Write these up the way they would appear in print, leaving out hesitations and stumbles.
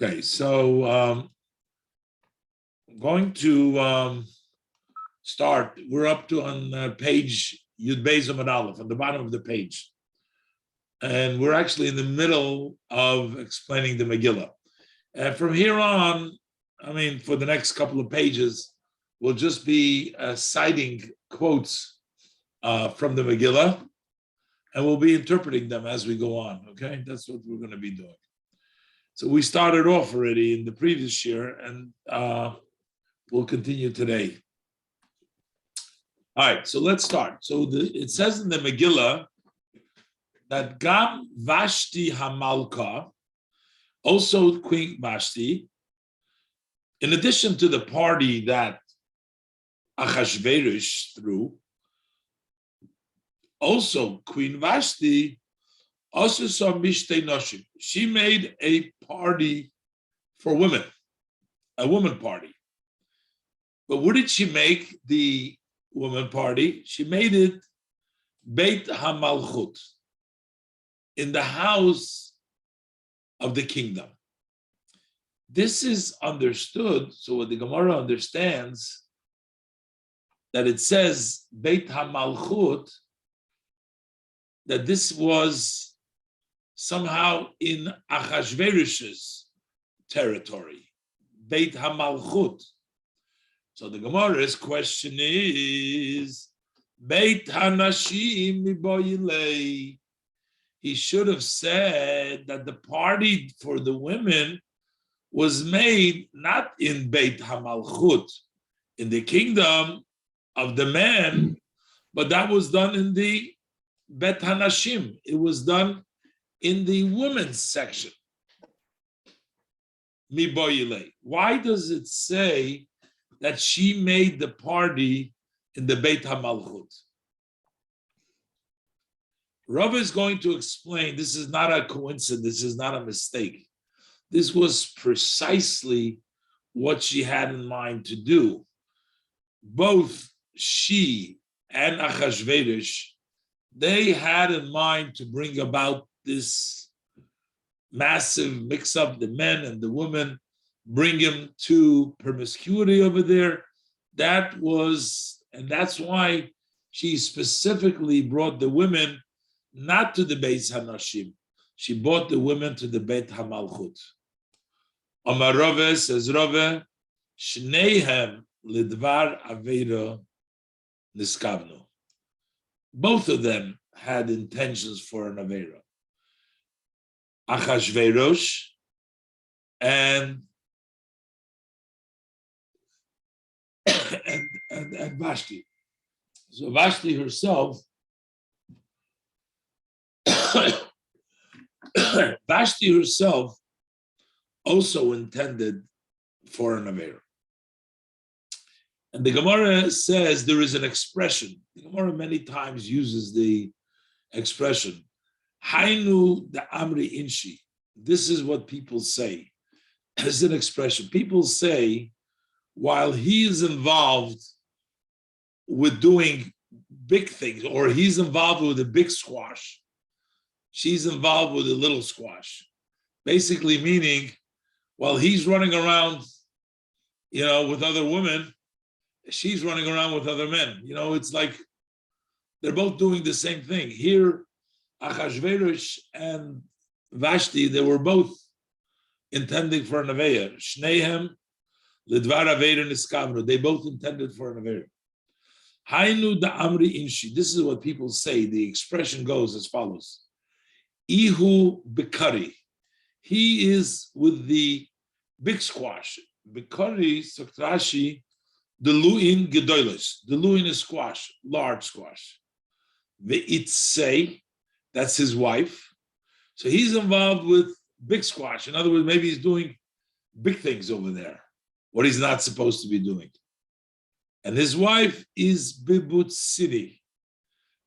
Okay, so I'm going to start. We're up to on page Yud Beis Amud Aleph, on the bottom of the page. And we're actually in the middle of explaining the Megilah. And from here on, for the next couple of pages, we'll just be citing quotes from the Megilah, and we'll be interpreting them as we go on, okay? That's what we're going to be doing. So we started off already in the previous year, and we'll continue today. All right, so let's start. So it says in the Megilah that Gam Vashti Hamalka, also Queen Vashti, in addition to the party that Achashverosh threw, also Queen Vashti also saw Mishtei Noshim. She made a party for women, a woman party. But what did she make the woman party? She made it Beit HaMalchut, in the house of the kingdom. This is understood, so what the Gemara understands, that it says Beit HaMalchut, that this was somehow in Achashverosh's territory, Beit HaMalchut. So the Gemara's question is, Beit HaNashim Miboyilei. He should have said that the party for the women was made not in Beit HaMalchut, in the kingdom of the men, but that was done in the Beit HaNashim. It was done in the women's section. Miboyilei. Why does it say that she made the party in the Beit HaMalchut? Rav is going to explain this is not a coincidence, this is not a mistake. This was precisely what she had in mind to do. Both she and Achashverosh, they had in mind to bring about this massive mix-up, the men and the women, bring him to promiscuity over there. That was, and that's why she specifically brought the women not to the Beit HaNashim. She brought the women to the Beit HaMalchut. Amar Rave, says Rave, Shneihem lidvar aveira niskavnu. Both of them had intentions for an aveira. Achashverosh and Vashti. So Vashti herself, Vashti herself also intended for an aveira. And the Gemara says there is an expression. The Gemara many times uses the expression, Hainu the Amri Inshi. This is what people say. It's an expression. People say, while he is involved with doing big things, or he's involved with a big squash, she's involved with a little squash. Basically meaning, while he's running around, with other women, she's running around with other men. It's like they're both doing the same thing. Here, Achashverosh and Vashti, they were both intending for an aveira. Shneihem lidvar aveira niskavnu. They both intended for an aveira. Hainu da amri inshi. This is what people say. The expression goes as follows: Ihu bekari. He is with the big squash. Bekari Soktrashi, the luin gedolos. The luin is squash, large squash. Ve'itzei, that's his wife. So he's involved with big squash. In other words, maybe he's doing big things over there, what he's not supposed to be doing. And his wife is bibutsini.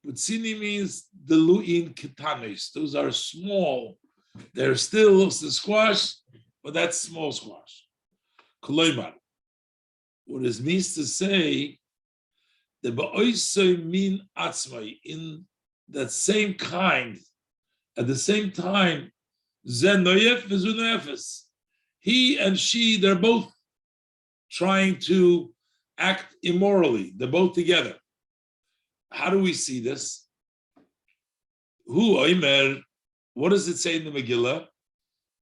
Butsini means the luin ketanis. Those are small. They're still the squash, but that's small squash. Koloimar. What it means to say, the ba'oisoi min atzmai, in that same kind, at the same time, zenoyef v'zunefes. He and she, they're both trying to act immorally. They're both together. How do we see this? Hu Oimer, what does it say in the Megillah?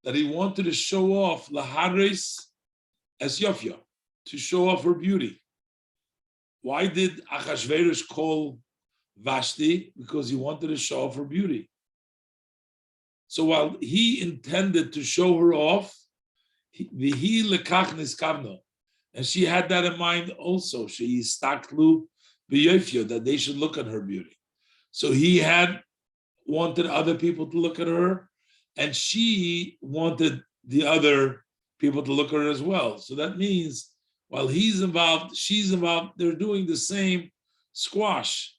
That he wanted to show off Laharis as Yofya, to show off her beauty. Why did Achashverosh call Vashti? Because he wanted to show off her beauty. So while he intended to show her off, Vihi lekach niskavno, and she had that in mind also. She istaklu b'yofya, that they should look at her beauty. So he had wanted other people to look at her, and she wanted the other people to look at her as well. So that means while he's involved, she's involved, they're doing the same squash,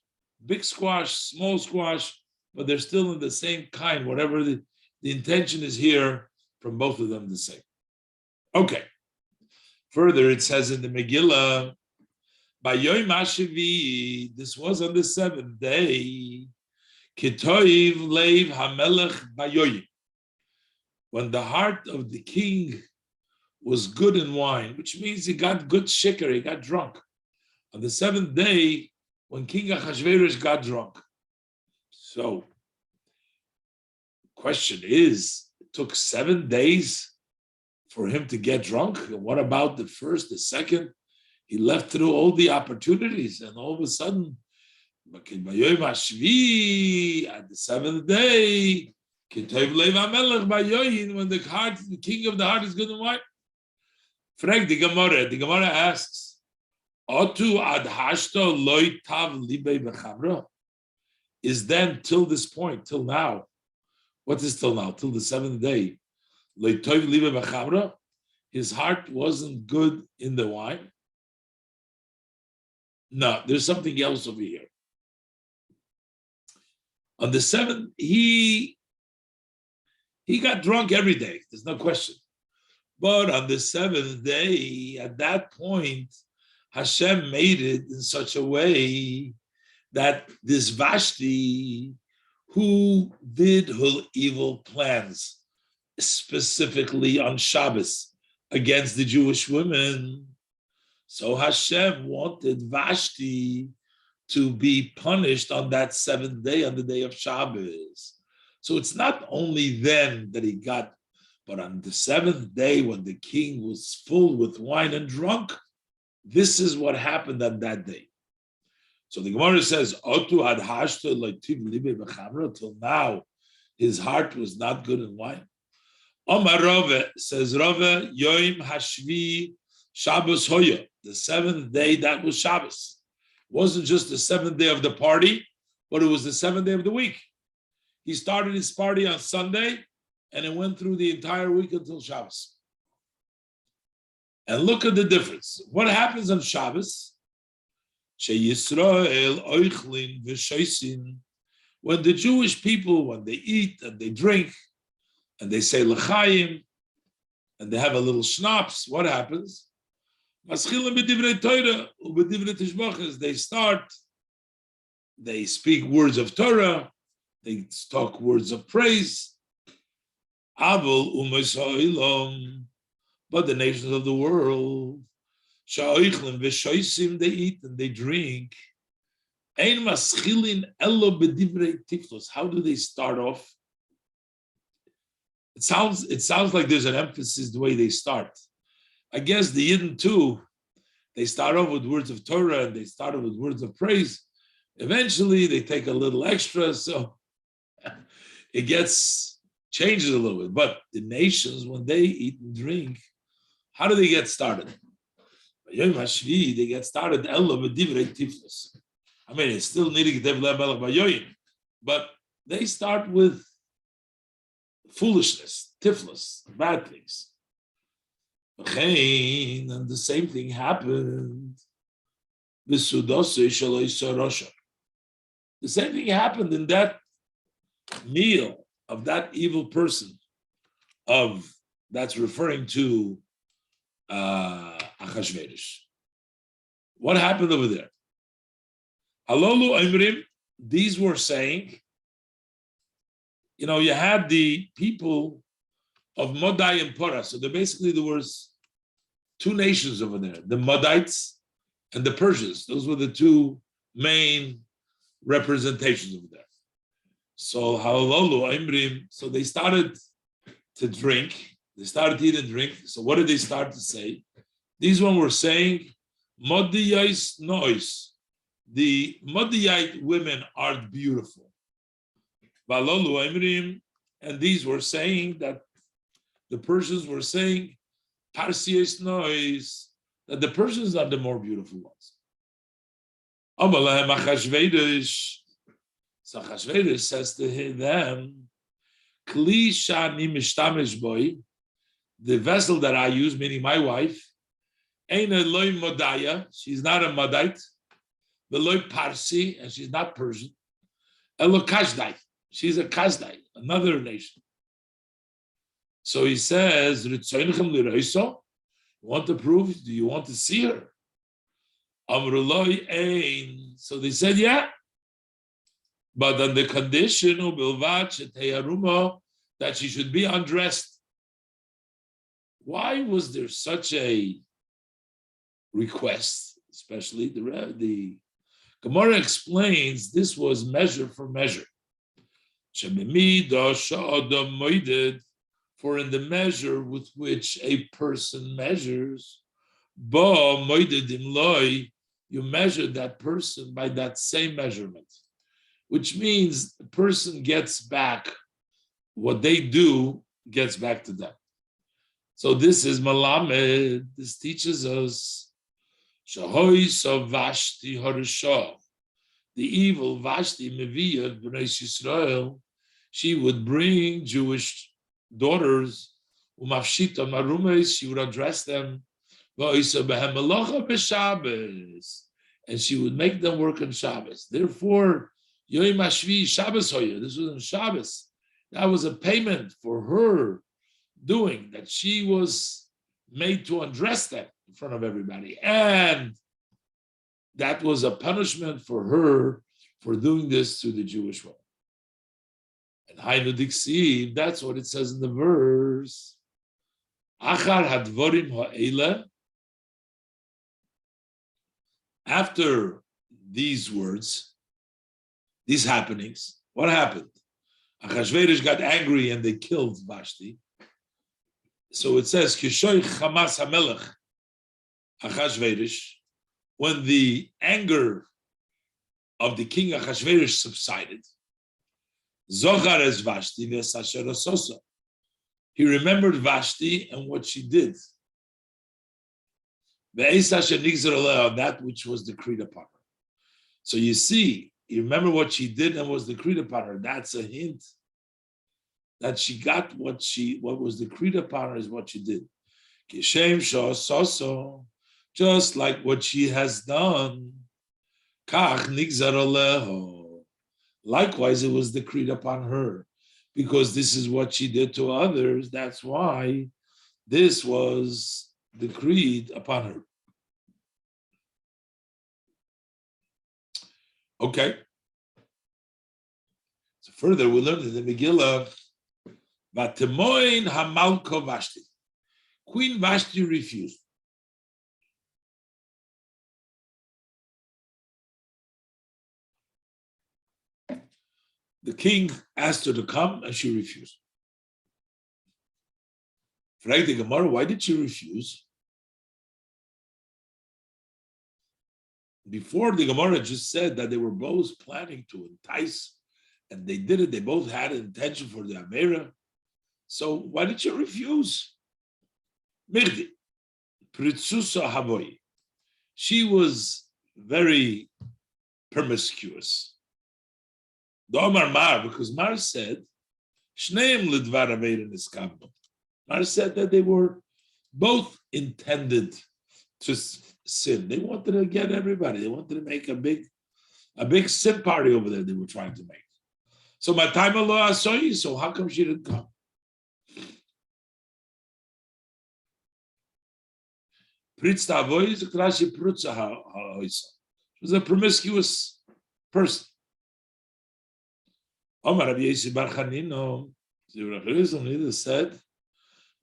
big squash, small squash, but they're still in the same kind, whatever the intention is here from both of them the same. Okay. Further, it says in the Megillah, by Yom HaShavi, this was on the seventh day, Kitoiv Leiv HaMelech Bayoyim, when the heart of the king was good in wine, which means he got good shikar, he got drunk. On the seventh day, when King Achashverosh got drunk. So, question is, it took 7 days for him to get drunk? And what about the first, the second? He left through all the opportunities, and all of a sudden, at the seventh day, when the king of the heart is good and white. Frag the Gemara asks, is then till this point, till now, what is till now? Till the seventh day, his heart wasn't good in the wine? No, there's something else over here. On the seventh, he got drunk every day, there's no question. But on the seventh day, at that point, Hashem made it in such a way that this Vashti, who did her evil plans, specifically on Shabbos, against the Jewish women, so Hashem wanted Vashti to be punished on that seventh day, on the day of Shabbos. So it's not only then that he got, but on the seventh day when the king was full with wine and drunk, this is what happened on that day. So the Gemara says, till now, his heart was not good in wine. Omar Rove says, Rove, Yom Hashvi Shabbos Hoya, the seventh day, that was Shabbos. It wasn't just the seventh day of the party, but it was the seventh day of the week. He started his party on Sunday, and it went through the entire week until Shabbos. And look at the difference. What happens on Shabbos? When the Jewish people, when they eat and they drink, and they say l'chaim, and they have a little schnapps, what happens? They start, they speak words of Torah, they talk words of praise. But the nations of the world, they eat and they drink. How do they start off? It sounds like there's an emphasis the way they start. I guess the Yidden too, they start off with words of Torah and they start off with words of praise. Eventually they take a little extra, so it changes a little bit. But the nations, when they eat and drink, how do they get started? Yom HaShvi, they get started. I mean, it's still needing to, but they start with foolishness, tiflis, bad things. And the same thing happened. The same thing happened in that meal of that evil person, that's referring to Achashverosh. What happened over there? Halolu Imrim, these were saying, you had the people of Modai and Pora. So there was two nations over there, the Modites and the Persians. Those were the two main representations over there. So so they started to drink. They started to eat and drink. So what did they start to say? These one were saying, Modiyais nois. The Modiyite women are beautiful. And these were saying that the Persians were saying, Parsiais nois, that the Persians are the more beautiful ones. So Achashverosh says to them, Kli shani mishtamish boy, the vessel that I use, meaning my wife, ain't a loy modaya, she's not a Modite, the loy Parsi, and she's not Persian, elo Kashdai, she's a Kashdai, another nation. So he says, Ritzoinchem liroiso, you want to prove? Do you want to see her? Amruloi ein. So they said, yeah. But on the condition that she should be undressed. Why was there such a request? Especially the Gemara explains this was measure for measure. For in the measure with which a person measures, you measure that person by that same measurement, which means the person gets back what they do, gets back to them. So this is Malamed. This teaches us Vashti Harisha, the evil Vashti Meviyah B'nai Yisrael. She would bring Jewish daughters, Umafshita Marumes, she would address them, and she would make them work on Shabbos. Therefore, Yom HaShvi Shabbos Hoya, this was on Shabbos. That was a payment for her doing, that she was made to undress them in front of everybody. And that was a punishment for her for doing this to the Jewish woman. And Hainu Diksiv, that's what it says in the verse. Achar hadvorim ha'ele. After these words, these happenings, what happened? Achashverosh got angry and they killed Vashti. So it says, Kishoy Chamas HaMelech Achashverosh, when the anger of the king Achashverosh subsided, Zochar es Vashti v'esasher ososo. He remembered Vashti and what she did. Ve'esasher nigzar aleh, that which was decreed upon her. So you see, you remember what she did and was decreed upon her. That's a hint that she got what was decreed upon her is what she did. Kishem soso, just like what she has done. Kach nigzar aleho. Likewise, it was decreed upon her, because this is what she did to others. That's why this was decreed upon her. Okay. So further, we learned in the Megilah, Vatemoin Hamalko Vashti. Queen Vashti refused. The king asked her to come and she refused. Frag the Gemara, why did she refuse? Before, the Gemara just said that they were both planning to entice, and they did it. They both had an intention for the Amera. So why did she refuse? Mirdi, Pritsusa Havoy. She was very promiscuous. Domar Mar, because Mar said, Shneim Lidvar Averin Iskabno. Mar said that they were both intended to sin. They wanted to get everybody. They wanted to make a big sin party over there they were trying to make. So my time Allah saw you, so how come she didn't come? She was a promiscuous person. Omar Rabbi Yossi Bar Chanino said,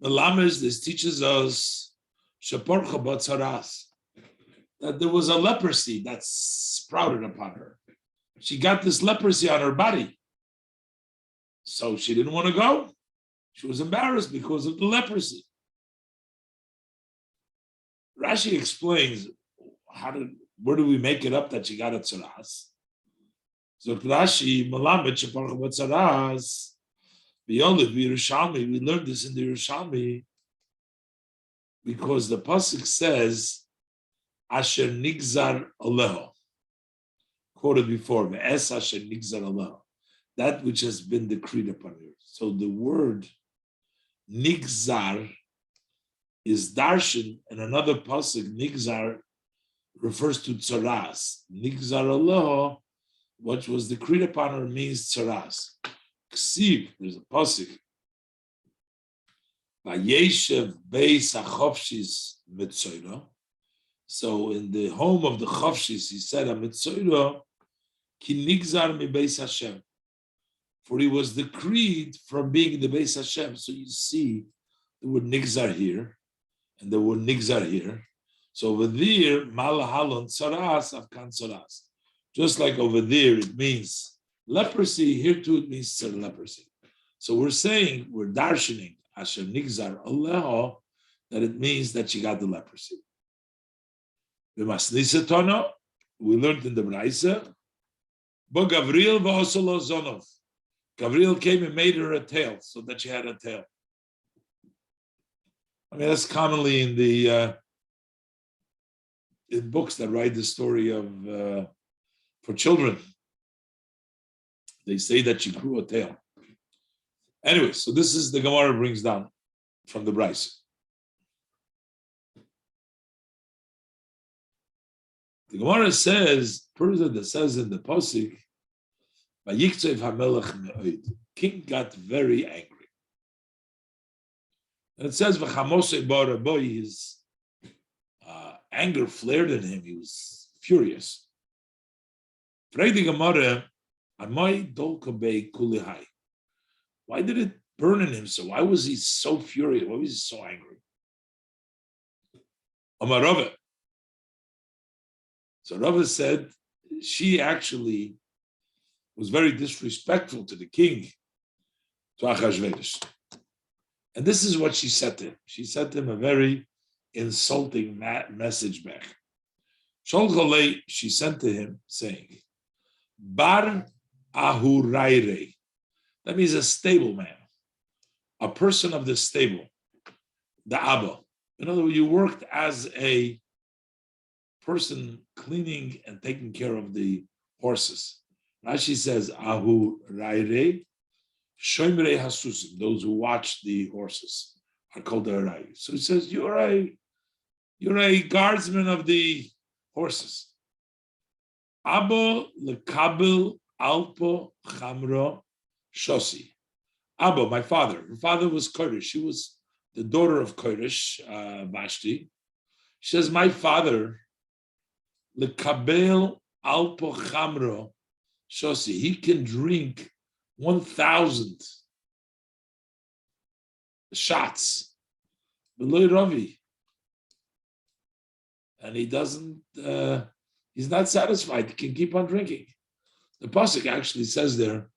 Melamed, this teaches us sheporcha b'tzaras, that there was a leprosy that sprouted upon her. She got this leprosy on her body. So she didn't want to go. She was embarrassed because of the leprosy. Rashi explains, where do we make it up that she got a tzaras? So Rashi, Melamed sheporcha b'tzaras, we learned this in the Yerushalmi because the pasuk says, "Asher nigzar aleho," quoted before, "Ve'es asher nigzar aleho," that which has been decreed upon you. So the word nigzar is darshan, and another pasuk, nigzar, refers to tzaras. Nigzar aleho, what was decreed upon her, means tzaras. Ksiv, there's a pasuk. Vayeshev beis hachofshis mitzoyro. So in the home of the chofshis, he said, "A mitzoyro ki nigzar mi beis Hashem," for he was decreed from being in the beis Hashem. So you see the word nigzar here, and the word nigzar here. So over there, malahalon tzaras avkan tzaras. Just like over there, it means leprosy, here too it means leprosy. So we're saying, we're darshaning, asher nigzar aleho, that it means that she got the leprosy. We learned in the Braisa, but Gabriel v'osolo zonov. Gabriel came and made her a tail, so that she had a tail. I mean, that's commonly in the in books that write the story of for children. They say that she grew a tail. Anyway, so this is the Gemara brings down from the Braisa. The Gemara says, that says in the Pasuk, King got very angry. And it says, his anger flared in him. He was furious. Why did it burn in him so? Why was he so furious? Why was he so angry? So Rava said she actually was very disrespectful to the king, to Achashverosh. And this is what she said to him. She said to him a very insulting message back. She sent to him saying, Bar Ahuraire. That means a stable man, a person of the stable, the Abba. In other words, you worked as a person cleaning and taking care of the horses. Rashi says, Ahuraire, Shoimrei Hasusim, those who watch the horses are called the Arai. So he says, you're a guardsman of the horses. Abo lekabel alpo chamro shosi. Abo, my father. Her father was Kodesh. She was the daughter of Kodesh, Vashti. She says, my father, lekabel alpo chamro shosi. He can drink 1,000 shots. Beloy Ravi. And he doesn't, he's not satisfied. He can keep on drinking. The pasuk actually says there,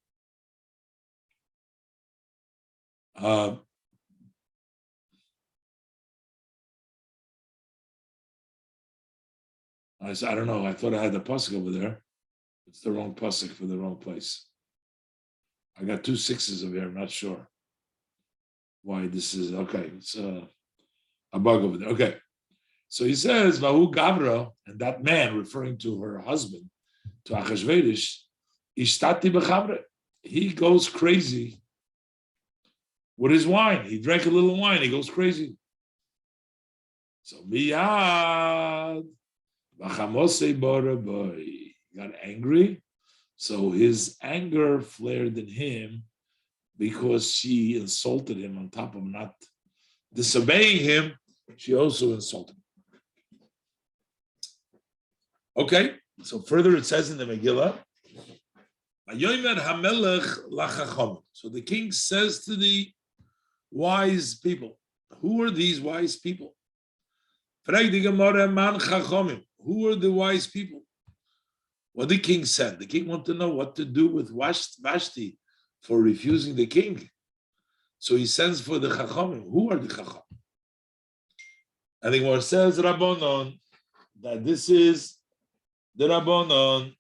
I don't know. I thought I had the pasuk over there. It's the wrong pasuk for the wrong place. I got 2 6s over here. I'm not sure why this is. Okay, it's a bug over there. Okay. So he says, Vahu Gavra, and that man, referring to her husband, to Achashverosh, Ishtati B'chamre. He goes crazy with his wine. He drank a little wine. He goes crazy. So Miyad, V'chamosei Boraboy. He got angry. So his anger flared in him because she insulted him on top of not disobeying him. She also insulted him. Okay, so further it says in the Megilah, so the king says to the wise people, Who are these wise people? Who are the wise people? What the king said. The king wanted to know what to do with Vashti for refusing the king. So he sends for the Chachamim. Who are the Chachamim? And the Gemara says, Rabbanon, that this is the Rabbanon.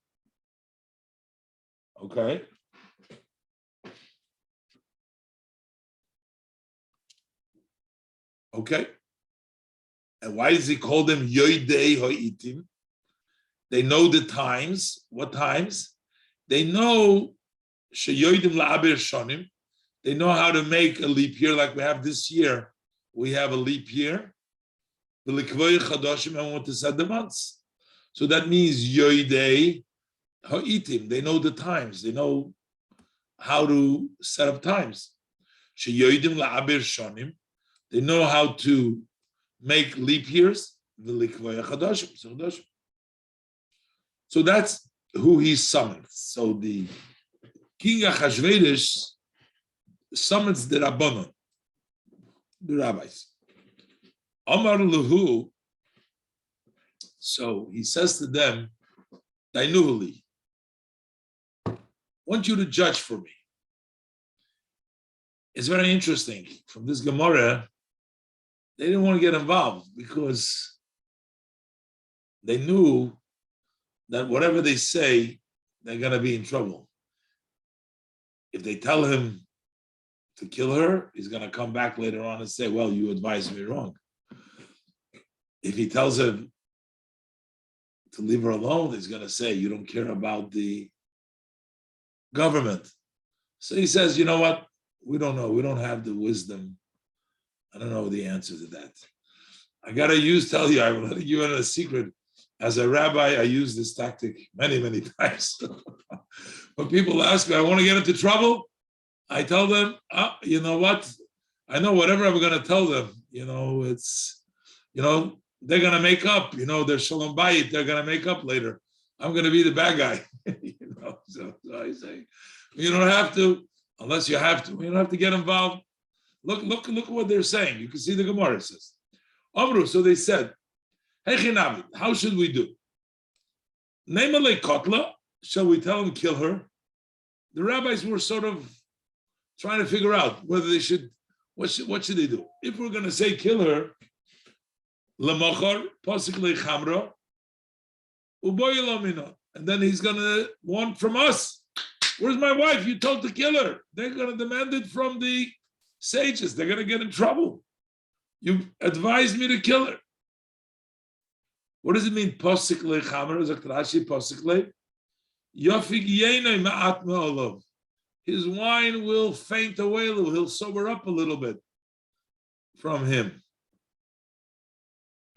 Okay. Okay. And why does he call them Yoidei Ho'itim? They know the times. What times? They know Sheyoidim La'abir Shonim. They know how to make a leap year like we have this year. We have a leap year. The Likvoy Chadoshim, I want to set the months. So that means Yoidei Ho'itim. They know the times. They know how to set up times. Sheyoidim La'abir Shonim. They know how to make leap years. The Likvoy Chadoshim. So that's who he summoned. So the King Achashverosh summons the Rabbanon, the rabbis. Amar Lahu. So he says to them, Dainuvali, I want you to judge for me. It's very interesting. From this Gemara, they didn't want to get involved because they knew that whatever they say, they're going to be in trouble. If they tell him to kill her, he's going to come back later on and say, well, you advised me wrong. If he tells him to leave her alone, he's going to say, you don't care about the government. So he says, you know what? We don't know. We don't have the wisdom. I don't know the answer to that. I got to tell you, I will let you in a secret. As a rabbi, I use this tactic many, many times. When people ask me, I want to get into trouble, I tell them, you know what? I know whatever I'm going to tell them, it's, they're going to make up, they're shalom bayit, they're going to make up later. I'm going to be the bad guy. So I say, you don't have to, unless you have to. You don't have to get involved. Look at what they're saying. You can see the Gemara says. Amru, so they said, hey, Chinavi, how should we do? Nemalei Kotla, shall we tell him kill her? The rabbis were sort of trying to figure out whether they should, what should they do? If we're going to say kill her, Lemachar, Pasik Lechamra, Uboyilamina, and then he's going to want from us. Where's my wife? You told to kill her. They're going to demand it from the sages. They're going to get in trouble. You advised me to kill her. What does it mean? Posik lechamer, Zakt Rashi, posik le. Yofig yenei ma'at me'olov. His wine will faint away a little. He'll sober up a little bit from him.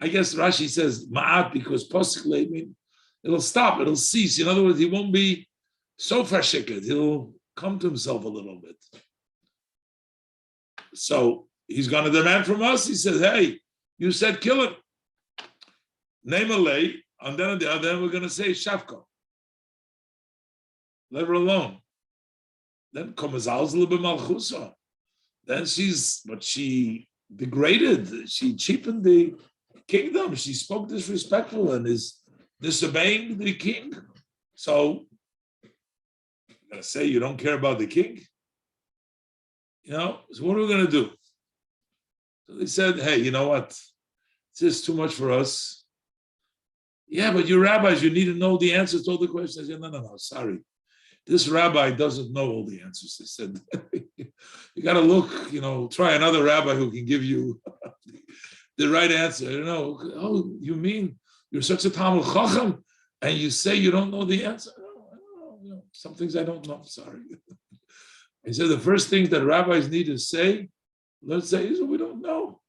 I guess Rashi says ma'at because posik le mean it'll stop. It'll cease. In other words, he won't be so fashiked. He'll come to himself a little bit. So he's going to demand from us. He says, "Hey, you said kill him." Name a lay, and then we're going to say Shavka. Let her alone. Then Komazal's Malchusa. Then she degraded. She cheapened the kingdom. She spoke disrespectful and is disobeying the king. So I'm going to say you don't care about the king. So what are we going to do? So they said, hey, you know what? This is too much for us. Yeah, but you rabbis, you need to know the answers to all the questions. I said, no, sorry. This rabbi doesn't know all the answers. They said, you got to look, try another rabbi who can give you the right answer. Oh, you mean you're such a Talmud Chacham and you say you don't know the answer? No, some things I don't know, sorry. He said the first things that rabbis need to say, let's say, is we don't know.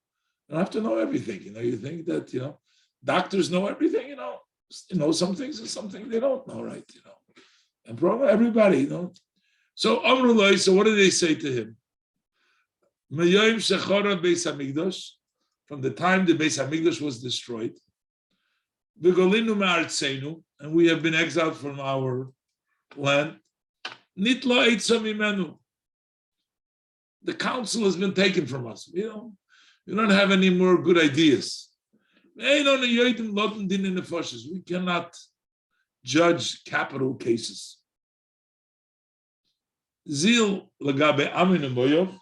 You don't have to know everything. You think that, doctors know everything, some things and some things they don't know, right? And probably everybody, So Amrullah, so what did they say to him? From the time the Beis Hamikdash was destroyed, and we have been exiled from our land. The council has been taken from us. We don't have any more good ideas. We cannot judge capital cases. Zil lagabe Amin and Moyov.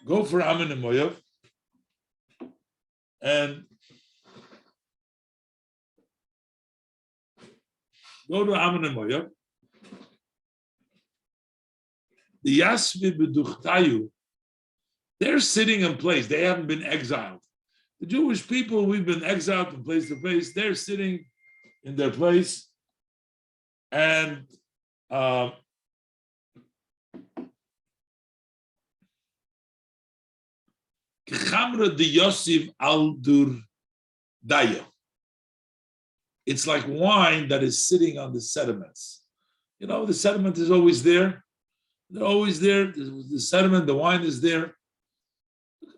Go for Amin and Moyov. And go to Amin and Moyov. The Yasvi B'duchtayu, they're sitting in place. They haven't been exiled. The Jewish people, we've been exiled from place to place. They're sitting in their place. And it's like wine that is sitting on the sediments. You know, the sediment is always there. They're always there. The sediment, the wine is there.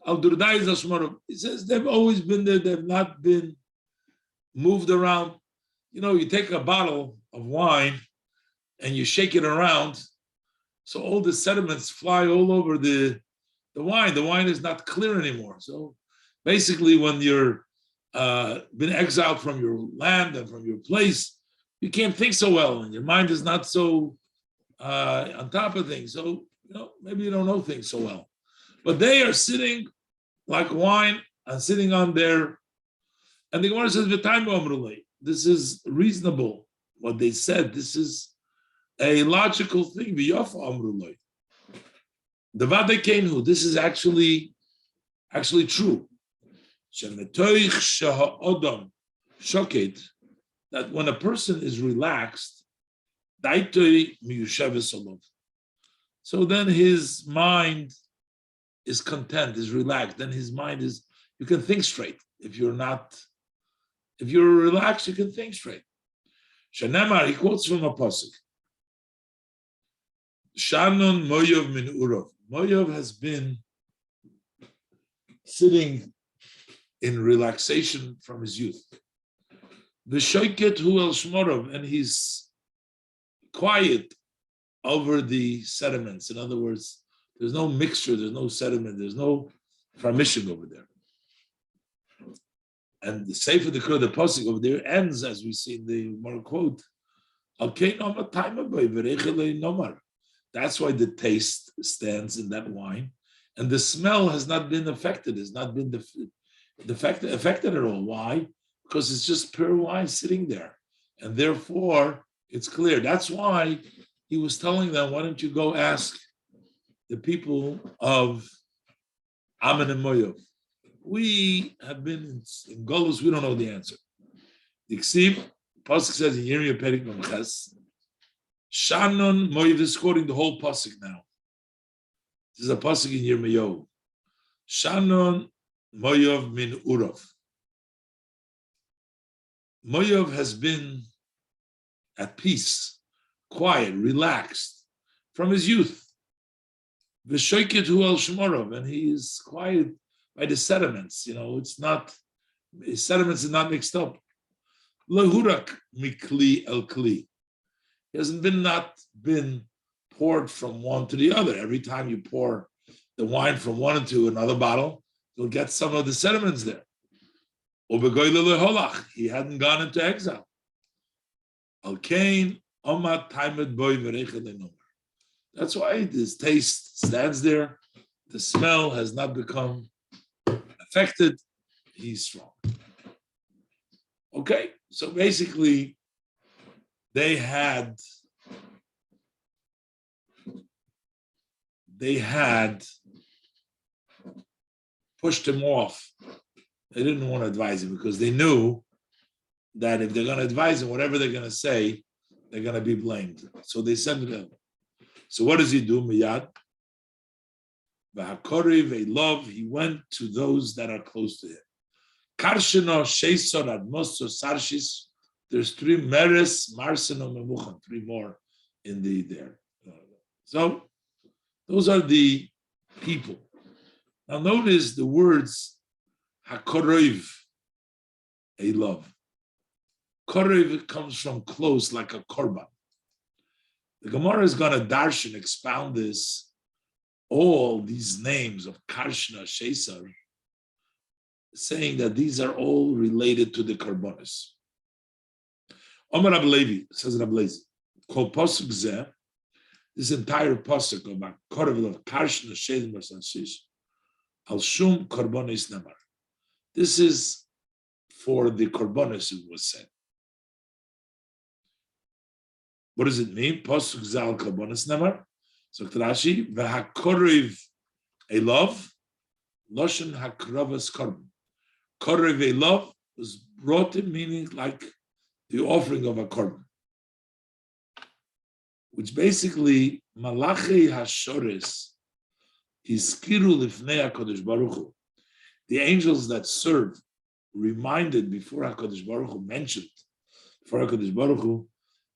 He says they've always been there. They've not been moved around. You know, you take a bottle of wine and you shake it around, so all the sediments fly all over the wine. The wine is not clear anymore. So basically, when you're been exiled from your land and from your place, you can't think so well, and your mind is not so on top of things. So, you know, maybe you don't know things so well. But they are sitting like wine and sitting on their, and the Gemara says, this is reasonable, what they said. This is a logical thing. This is actually true. That when a person is relaxed, so then his mind is content, is relaxed. Then his mind is, you can think straight. If you're relaxed, you can think straight. Shanamar, he quotes from a pasuk. Shannon Moyov min Urov. Moyov has been sitting in relaxation from his youth. V'shoiket hu el shmorov, and he's quiet over the sediments. In other words, there's no mixture, there's no sediment, there's no formation over there. And the Sefer the pasuk over there ends, as we see in the Gemara quote, that's why the taste stands in that wine, and the smell has not been affected, has not been affected at all. Why? Because it's just pure wine sitting there, and therefore it's clear. That's why he was telling them, why don't you go ask the people of Ammon and Moav? We have been in Golus, we don't know the answer. The Ksiv, Pasuk says in Yirmiyah Perik Memches, Shannon Moav is quoting the whole Pasuk now. This is a Pasuk in Yirmiyah. Shannon Moav min Urov. Moav has been at peace, quiet, relaxed from his youth. V'shoiket hu el shmorov, and he is quiet by the sediments. You know, it's not, his sediments are not mixed up. Lehurak mikli el kli. He hasn't been poured from one to the other. Every time you pour the wine from one into another bottle, you'll get some of the sediments there. He hadn't gone into exile. That's why this taste stands there. The smell has not become affected. He's strong. Okay, so basically, they had pushed him off. They didn't want to advise him because they knew that if they're going to advise him, whatever they're going to say, they're going to be blamed. So they sent him. So what does he do? Miyad. V'hakori ve'lov. He went to those that are close to him. Karshino sheisor admoso sarshis. There's 3 meres, marseno memuchan, 3 more in the there. So those are the people. Now notice the words hakoroiv, a love. Koroiv comes from close, like a korban. The Gemara is going to darshan, expound this all these names of Karshna, Shesar, saying that these are all related to the Karbonis. Omar Rabbi Levi, says Rabbi Levi, Kol Posuk Zeh, this entire Posuk about Korav of Karshna, Shesar, Shish, Al Shum Karbonis Namar. This is for the Karbonis, it was said. What does it mean? Posuk Zal Karbonis Namar. So Rashi, v'hakorev elov, loshen hakravas korban. Korev elov was brought in, meaning like the offering of a korban, which basically malachi hashores iskiru lifnei HaKadosh Baruch Hu. The angels that serve reminded before HaKadosh Baruch Hu, mentioned before HaKadosh Baruch Hu,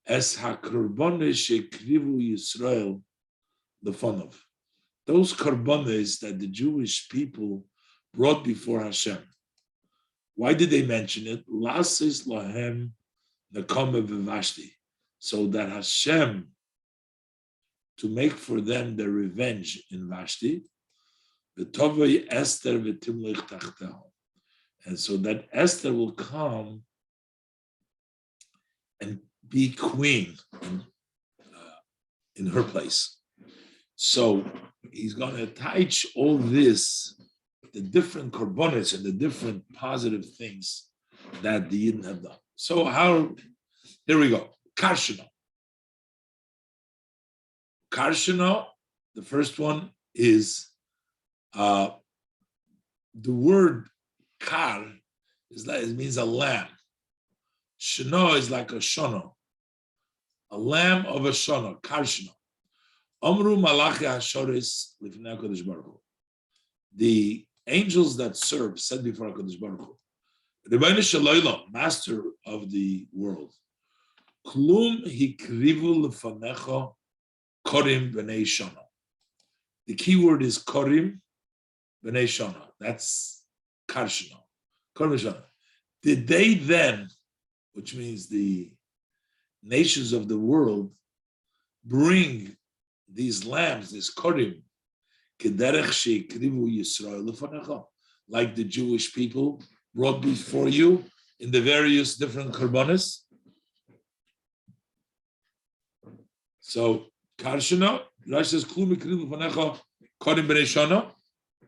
es hakorbanes shekrivu Yisrael, the fun of those karbones that the Jewish people brought before Hashem. Why did they mention it? Lasis lahem nekama v'vashti, so that Hashem, to make for them their revenge in Vashti, v'tovei Esther v'timlich tachteho, and so that Esther will come and be queen in her place. So he's going to attach all this, the different korbanos and the different positive things that the Yidden have done. So here we go. Karshino. Karshino, the first one is, the word kar it means a lamb. Shino is like a shono. A lamb of a shono, karshino. Amru malachi hashores lifnei HaKadosh Baruch Hu. The angels that serve said before HaKadosh Baruch Hu, Rebbeinu Shalom, master of the world, klum hikrivu lefanecha korim b'nei shana. The key word is korim b'nei shana. That's karshana. Korim b'nei shana. Did they then, which means the nations of the world, bring these lambs, this korim, like the Jewish people brought before you in the various different korbanos? So, Karshana, Rashi says, korim b'nei shana.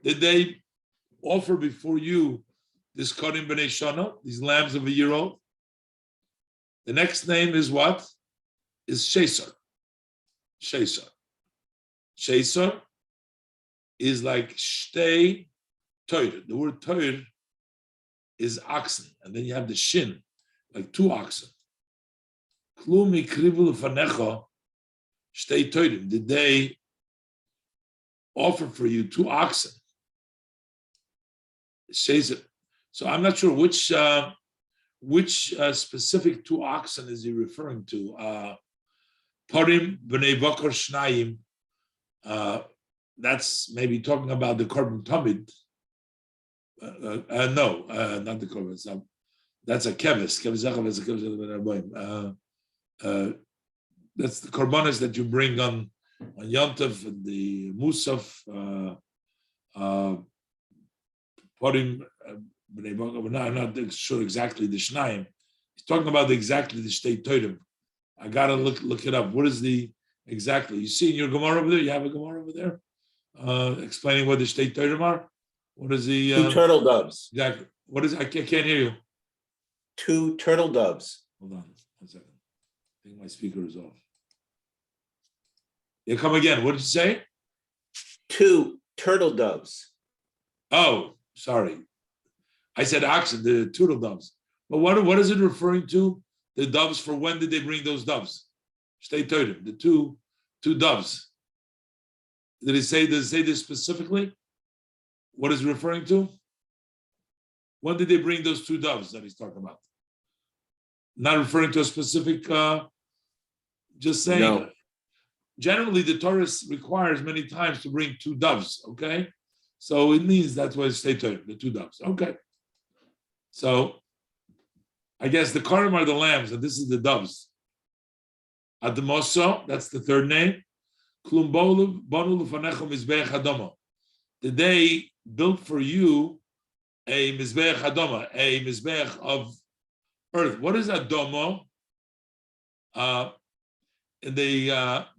Did they offer before you this korim b'nei shana, these lambs of a year old? The next name is what? Is Shesar. Shesar. Shesar is like shtei toir. The word toir is oxen, and then you have the shin, like two oxen. Klumi krivu lefanecha shtei toirim. Did they offer for you two oxen? Shesar. So I'm not sure which specific two oxen is he referring to. Parim b'nei bakar shnayim. That's maybe talking about the korban tamid. No, not the korban. That's a keves. That's the korbanos that you bring on Yom Tov and the Musaf. Parim b'nei bakar. No, I'm not sure exactly the shnayim. He's talking about exactly the shtei toirim. I gotta look it up. What is the exactly? You see in your Gemara over there? You have a Gemara over there explaining what the shtei toirim are. What is the two turtle doves? Exactly. What is? I can't hear you. Two turtle doves. Hold on 1 second. I think my speaker is off. Yeah, come again. What did you say? Two turtle doves. Oh, sorry. I said oxen, the turtle doves. But what is it referring to? The doves, for when did they bring those doves? Shtei toirim, the two doves. Did it say this specifically? What is it referring to? When did they bring those two doves that he's talking about? Not referring to a specific, just saying. No. Generally, the Torah requires many times to bring two doves, okay? So it means that's why it's Shtei toirim, the two doves. Okay. So I guess the korim are the lambs, and this is the doves. Adamoso, that's the third name. Klum banu lefanecha mizbeach hadama. Did they build for you a mizbeach hadama, a mizbeach of earth? What is adama? In the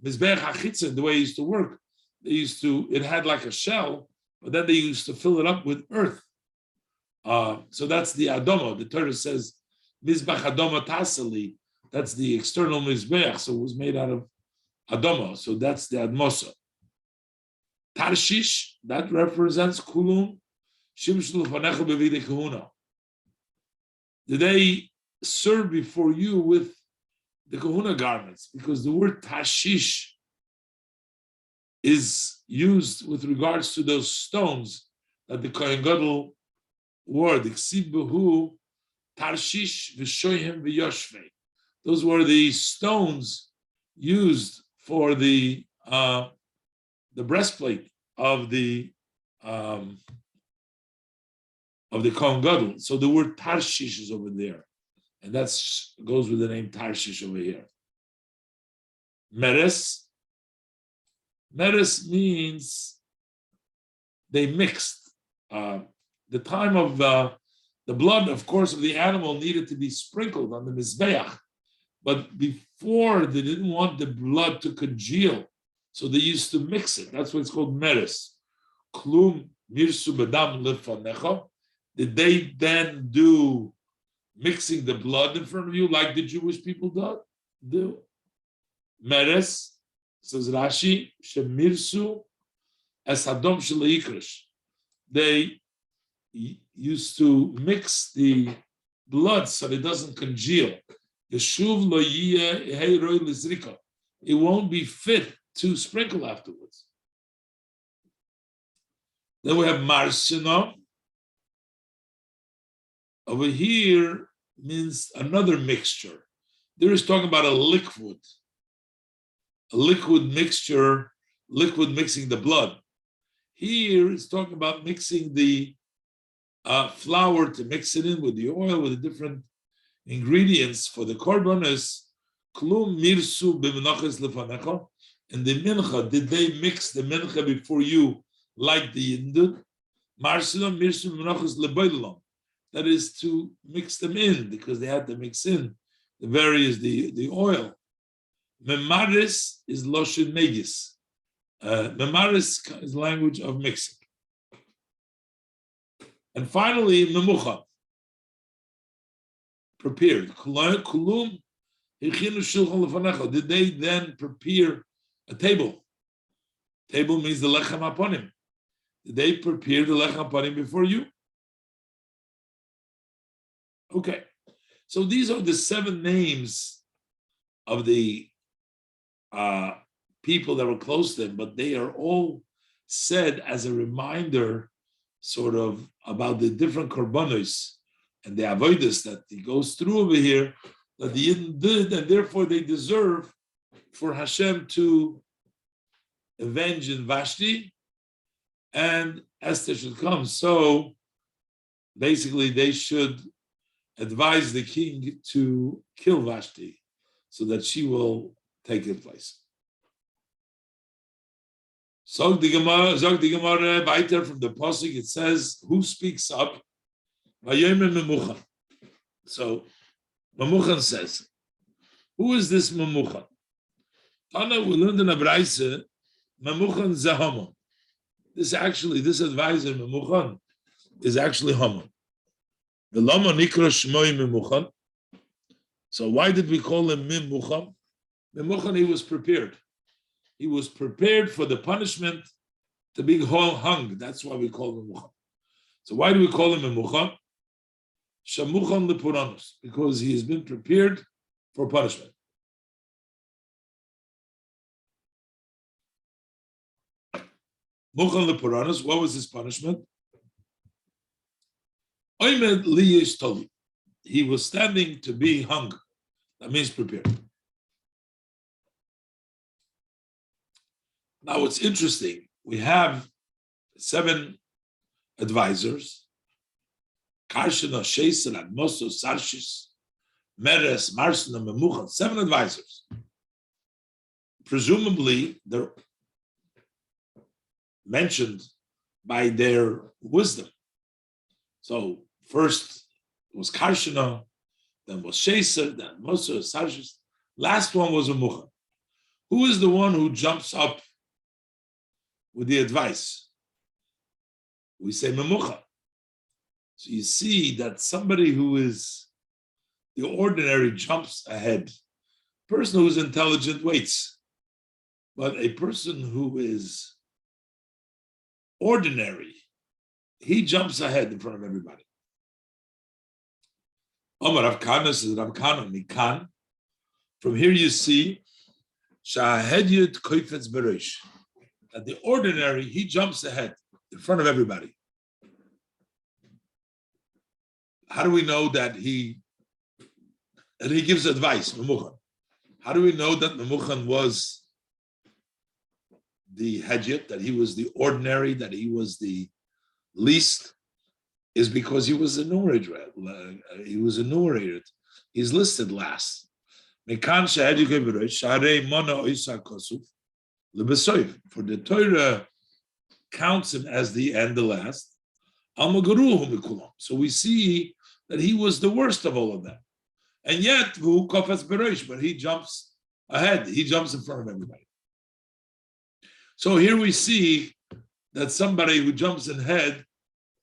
mizbeach hachitzin, the way it used to work, it had like a shell, but then they used to fill it up with earth. So that's the adama. The Torah says mizbach adama tasali. That's the external mizbeach. So it was made out of adama. So that's the admosa. Tarshish, that represents kulum. Shimshul fanecha bevide kahuna. Did they serve before you with the kahuna garments? Because the word tarshish is used with regards to those stones that the Kohen Gadol wore. The ksiv behu tarshish v'shoyim v'yoshvei. Those were the stones used for the breastplate of the Kohen Gadol. So the word Tarshish is over there, and that goes with the name Tarshish over here. Meres means they mixed. The time of the blood, of course, of the animal needed to be sprinkled on the mizbeach. But before, they didn't want the blood to congeal, so they used to mix it. That's why it's called meres. Klum mirsu bedam lefanecha. Did they then do mixing the blood in front of you like the Jewish people do? Meres, says Rashi, shemirsu es hadom sheleikrish. They used to mix the blood so it doesn't congeal. It won't be fit to sprinkle afterwards. Then we have marsina. Over here means another mixture. There is talking about a liquid mixture, liquid mixing the blood. Here it's talking about mixing the flour to mix it in with the oil, with the different ingredients for the korbanos. Klum mirsu b'menachas lefanecha. And the mincha, did they mix the mincha before you like the yindud? Marsina mirsu b'menachas leboilam. That is to mix them in, because they had to mix in the oil. Memaris is loshin megis. Memaris is language of mixing. And finally, memucha, prepared. Kulum hichinu shulchan lefanecha. Did they then prepare a table? Table means the lechem haponim. Did they prepare the lechem haponim before you? Okay, so these are the 7 names of the people that were close to them, but they are all said as a reminder, sort of, about the different korbanos and the avodas that he goes through over here, that the Yidden did, and therefore they deserve for Hashem to avenge in Vashti, and Esther should come. So basically, they should advise the king to kill Vashti so that she will take his place. Zog the Gemara weiter from the Pasuk, it says, who speaks up? Vayomer Memuchan. So Memuchan says, who is this Memuchan? Tana, we learned in Abraisa, Memuchan Zahama. This advisor Memuchan is actually Haman. The Lama Nikra Shmoi Memuchan. So why did we call him Memuchan? Memuchan, he was prepared. He was prepared for the punishment to be hung. That's why we call him Memuchan. So why do we call him Memuchan? Shamuchan Lepuranos, because he has been prepared for punishment. Muchan Lepuranos, what was his punishment? Oymed Liyesh Toli. He was standing to be hung. That means prepared. Now it's interesting. We have 7 advisors. Karshana, Sheisel, Admoso, Sarshis, Meres, Marsana, Memuchan, 7 advisors. Presumably, they're mentioned by their wisdom. So first was Karshana, then was Sheser, then Moser, Sarshis. Last one was a Mucha. Who is the one who jumps up with the advice? We say Memucha. So you see that somebody who is the ordinary jumps ahead. A person who is intelligent waits. But a person who is ordinary, he jumps ahead in front of everybody. Omar Rav Kana says, Rav Kana Mikan. From here you see Shahedyut Koifetz Bereish. That the ordinary, he jumps ahead in front of everybody. How do we know that he gives advice, Memuchan? How do we know that Memuchan was the Hedyut, that he was the ordinary, that he was the least? Is because he was enumerated. He's listed last. For the Torah counts him as the end, the last. So we see that he was the worst of all of them. And yet, but he jumps ahead. He jumps in front of everybody. So here we see that somebody who jumps ahead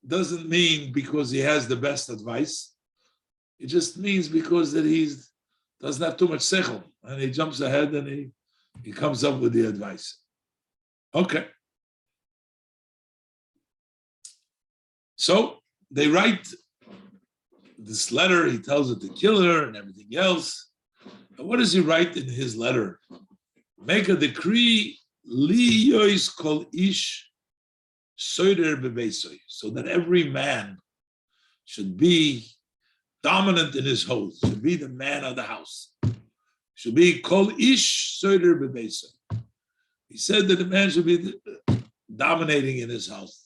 doesn't mean because he has the best advice. It just means because that he doesn't have too much sechel, and he jumps ahead and he comes up with the advice. Okay. So they write this letter. He tells it to kill her and everything else. And what does he write in his letter? Make a decree, li yois kol ish soider bebeisoi, so that every man should be dominant in his house, should be the man of the house, should be kol ish soider bebeisoi. He said that the man should be dominating in his house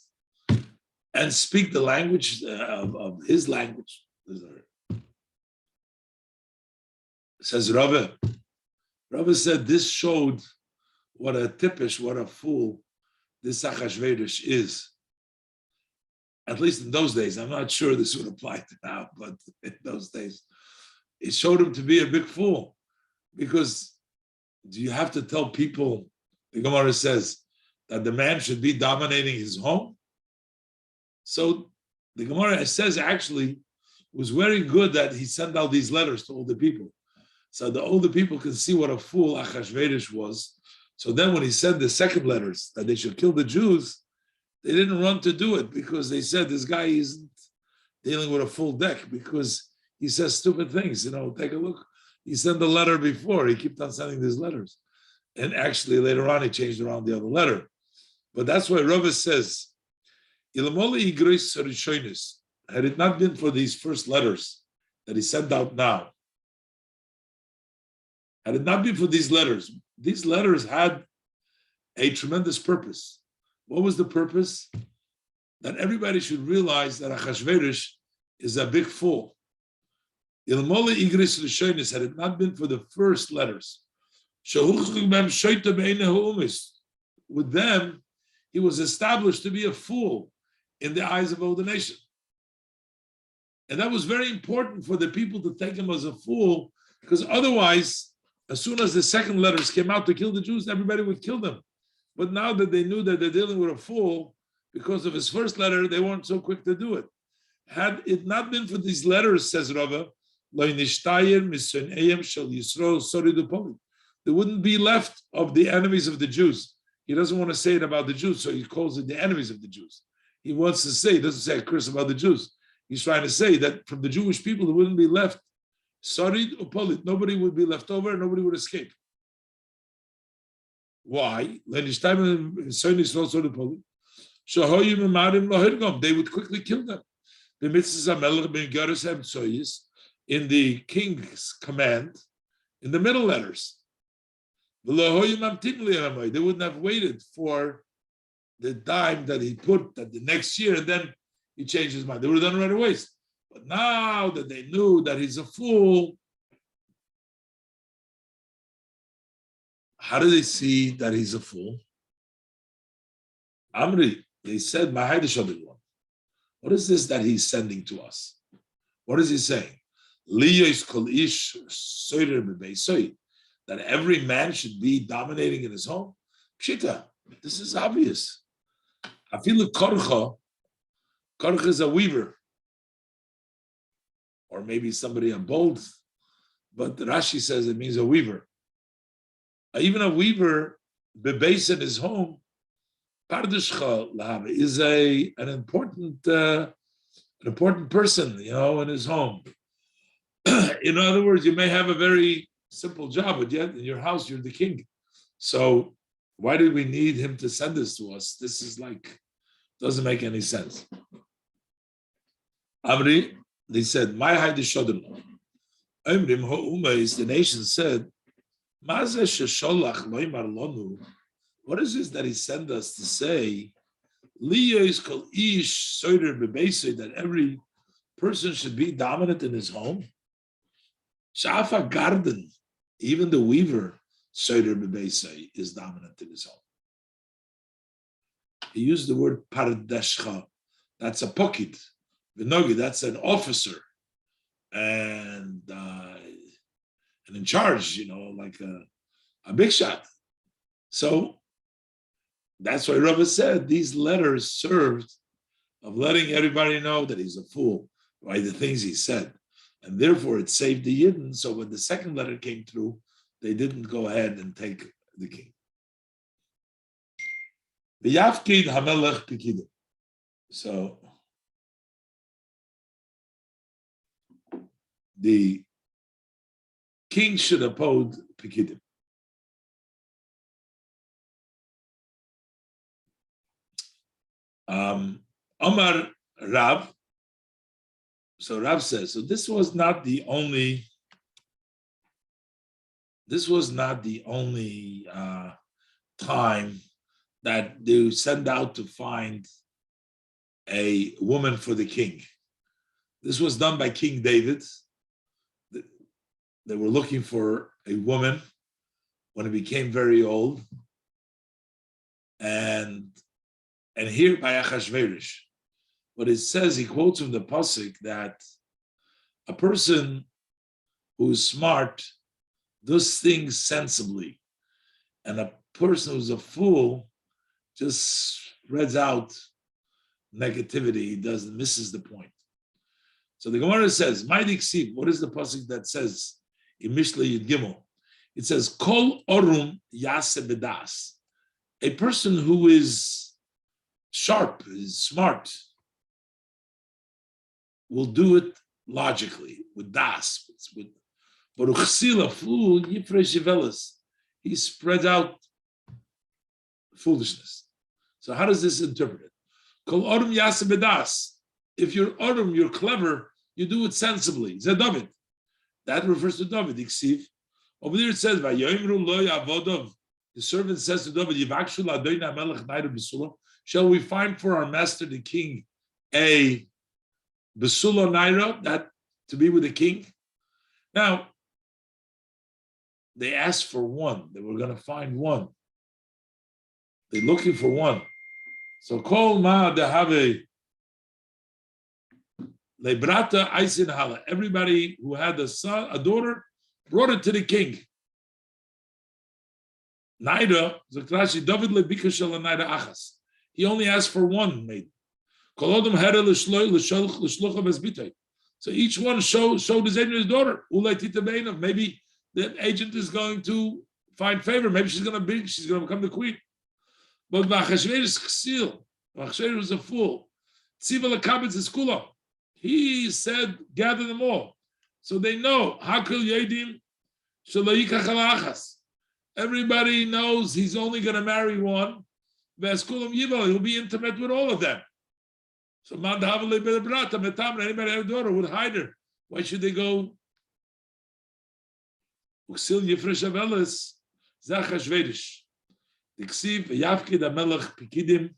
and speak the language of his language. Says Rabbi. Rabbi said this showed what a fool this Achashverosh is. At least in those days. I'm not sure this would apply to now, but in those days, it showed him to be a big fool. Because do you have to tell people, the Gemara says, that the man should be dominating his home? So the Gemara says actually it was very good that he sent out these letters to all the people. So the older people can see what a fool Achashverosh was. So then when he sent the second letters that they should kill the Jews, they didn't run to do it because they said this guy isn't dealing with a full deck because he says stupid things. Take a look. He sent the letter before. He kept on sending these letters. And actually later on he changed around the other letter. But that's why Rava says, had it not been for these first letters that he sent out now, had it not been for these letters had a tremendous purpose. What was the purpose? That everybody should realize that Achashverosh is a big fool. Had it not been for the first letters, with them, he was established to be a fool in the eyes of all the nation. And that was very important for the people to take him as a fool, because otherwise, as soon as the second letters came out to kill the Jews, everybody would kill them. But now that they knew that they're dealing with a fool, because of his first letter, they weren't so quick to do it. Had it not been for these letters, says Rava, there wouldn't be left of the enemies of the Jews. He doesn't want to say it about the Jews, so he calls it the enemies of the Jews. He wants to say, he doesn't say a curse about the Jews. He's trying to say that from the Jewish people, there wouldn't be left Sarid Upolit. Nobody would be left over, nobody would escape. Why? They would quickly kill them. In the king's command, in the middle letters. They wouldn't have waited for the time that he put that the next year, and then he changed his mind. They would have done it right away. But now that they knew that he's a fool, how do they see that he's a fool? Amri, they said, one. What is this that he's sending to us? What is he saying? That every man should be dominating in his home? Pshita, this is obvious. I feel like Korcha is a weaver. Or maybe somebody on bold, but Rashi says it means a weaver. Even a weaver, bebeis in his home, is an important person, in his home. In other words, you may have a very simple job, but yet in your house you're the king. So why did we need him to send this to us? This is doesn't make any sense. Amri, they said, "My hide is shodem." Amrim ha'umayis, the nation said, "Mazeh shesholach loymar lonu." What is this that he sent us to say? Liyos kol ish soider bebeisei, that every person should be dominant in his home. Shafa garden, even the weaver soider bebeisei is dominant in his home. He used the word pardeshcha. That's a pokid. V'nogi, that's an officer, and in charge, like a big shot. So that's why Rabbi said these letters served of letting everybody know that he's a fool by the things he said, and therefore it saved the Yidden. So when the second letter came through, they didn't go ahead and take the king. V'yafkid hamelech pikidim. So the king should oppose pikidim. Omar Rav. So Rav says, so this was not the only time that they send out to find a woman for the king. This was done by King David. They were looking for a woman when he became very old. And here by Achashverosh, what it says, he quotes from the pasuk that a person who is smart does things sensibly, and a person who's a fool just spreads out negativity. He misses the point. So the Gemara says, "My diksiv." What is the pasuk that says in Mishle Yud Gimel? It says, "Kol orum yase bedas." A person who is sharp, is smart, will do it logically, with das. But uchsila, fool, yifresh yivelis, he spreads out foolishness. So how does this interpret it? Kol orum yase bedas. If you're orum, you're clever, you do it sensibly. Zeh David. That refers to David. Iksiv. Over there it says, "Vayoimru lo yavodov." The servant says to David, "Yivakshul adoina melech nairu b'sulah." Shall we find for our master the king a b'sulah naira, that to be with the king? Now they asked for one. They were going to find one. They're looking for one. So kol ma dehave lebrata aisin hala. Everybody who had a son, a daughter, brought it to the king. Naira, Zakrashi, David lebika shel naira achas. He only asked for one maiden. So each one showed his agent his daughter. Maybe the agent is going to find favor. Maybe she's going to become the queen. But Achashverosh was a fool. He said, gather them all. So they know. Everybody knows he's only going to marry one. He'll be intimate with all of them. So anybody have a daughter would hide her. Why should they go? Uksil Yifresh Avelis Zachashverosh. Diksiv Yafkid Amelech Pikidim.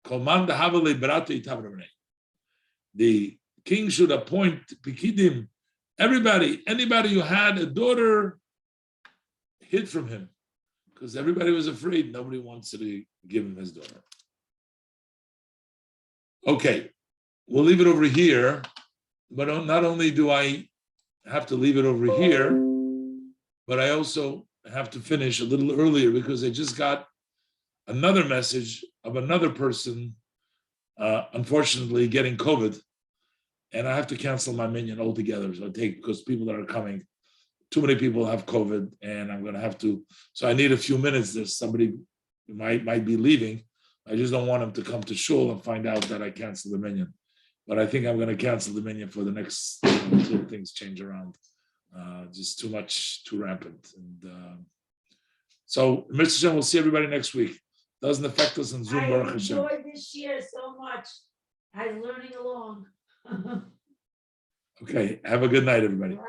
Command Havale Brato Itavramne. The king should appoint Pikidim. Anybody who had a daughter, hid from him. because everybody was afraid. Nobody wants to give him his daughter. Okay, we'll leave it over here. But not only do I have to leave it over here, but I also have to finish a little earlier because I just got another message of another person, unfortunately, getting COVID. And I have to cancel my minyan altogether. So because people that are coming, too many people have COVID, and I'm going to have to. So I need a few minutes. There's somebody might be leaving. I just don't want him to come to shul and find out that I canceled the minyan. But I think I'm going to cancel the minyan for the next until things change around. Just too much, too rampant. And so, Mr. Hashem, we'll see everybody next week. Doesn't affect us on Zoom. I Baruch Hashem. enjoyed this year so much. I'm learning along. Okay, have a good night, everybody.